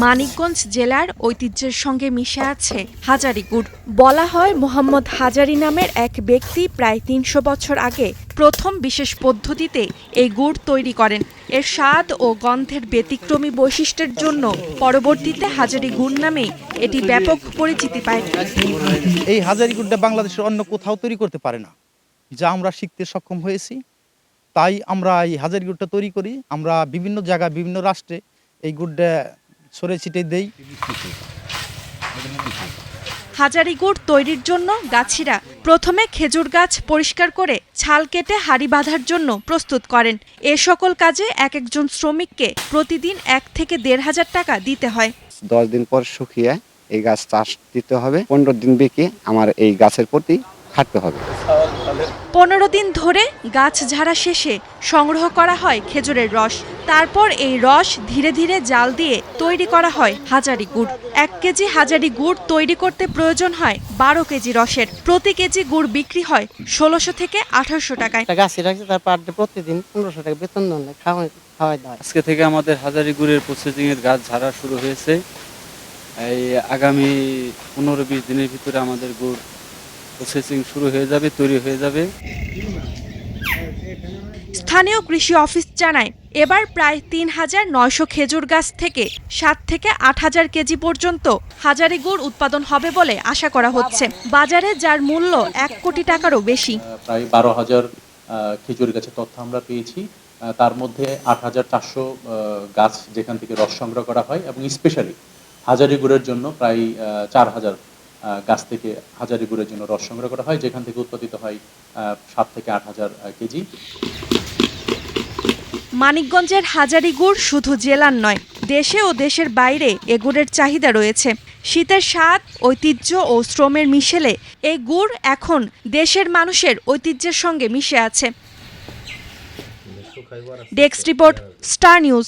মানিকগঞ্জ জেলার ঐতিহ্যের সঙ্গে মিশে আছে হাজারী গুড়। বলা হয় মোহাম্মদ হাজারী নামের এক ব্যক্তি প্রায় ৩০০ বছর আগে প্রথম বিশেষ পদ্ধতিতে এই গুড় তৈরি করেন। এর স্বাদ ও গন্ধের ব্যতিক্রমী বৈশিষ্ট্যের জন্য পরবর্তীতে হাজারী গুড় নামেই এটি ব্যাপক পরিচিতি পায়। এই হাজারী গুড়টা বাংলাদেশের অন্য কোথাও তৈরি করতে পারে না, যা আমরা শিখতে সক্ষম হয়েছি। তাই আমরা এই হাজারী গুড়টা তৈরি করি। আমরা বিভিন্ন জায়গায় বিভিন্ন রাষ্ট্রে এই গুড়টা ছড়িয়ে ছিটিয়ে দেই। হাজারী গুড় তৈরির জন্য গাছিরা প্রথমে খেজুর গাছ পরিষ্কার করে ছাল কেটে হাঁড়ি বাঁধার জন্য প্রস্তুত করেন। এ সকল কাজে এক একজন শ্রমিককে প্রতিদিন ১ থেকে ১,৫০০ টাকা দিতে হয়। 10 দিন পর শুকিয়ে এই গাছ চাষ দিতে হবে। 15 দিন বেঁকে আমার এই গাছের প্রতি খাটতে হবে। 15 দিন ধরে গাছ ঝাড়া শেষে সংগ্রহ করা হয় খেজুরের রস। তারপর এই রস ধীরে ধীরে জাল দিয়ে তৈরি করা হয় হাজারী গুড়। 1 কেজি হাজারী গুড় তৈরি করতে প্রয়োজন হয় 12 কেজি রসের। প্রতি কেজি গুড় বিক্রি হয় 1600 থেকে 1800 টাকায়। গাছে রাখছে, তারপর প্রতিদিন 1500 টাকা বেতন দেন, খাওয়াই দেয়। আজকে থেকে আমাদের হাজারী গুড়ের প্রসেসিং এর গাছ ঝাড়া শুরু হয়েছে। এই আগামী 15-20 দিনের ভিতরে আমাদের গুড় প্রসেসিং শুরু হয়ে যাবে, তৈরি হয়ে যাবে। স্থানীয় কৃষি অফিস জানায় এবার প্রায় ৩৯০০ খেজুর গাছ থেকে ৭ থেকে ৮,০০০ কেজি পর্যন্ত হাজারী গুড় উৎপাদন হবে বলে আশা করা হচ্ছে। বাজারে যার মূল্য ১ কোটি টাকারও বেশি। প্রায় ১২,০০০ খেজুর গাছের তথ্য আমরা পেয়েছি। তার মধ্যে ৮,৪০০ গাছ যেখান থেকে রস সংগ্রহ করা হয়, এবং স্পেশালি হাজারী গুড়ের জন্য প্রায় ৪,০০০ গাছ থেকে হাজারী গুড়ের জন্য রস সংগ্রহ করা হয়, যেখান থেকে উৎপাদিত হয় ৭ থেকে ৮,০০০ কেজি। মানিকগঞ্জের হাজারী গুড় শুধু জেলার নয়, দেশে ও দেশের বাইরে এ গুড়ের চাহিদা রয়েছে। শীতের স্বাদ, ঐতিহ্য ও শ্রমের মিশেলে এই গুড় এখন দেশের মানুষের ঐতিহ্যের সঙ্গে মিশে আছে। Desk report, star news.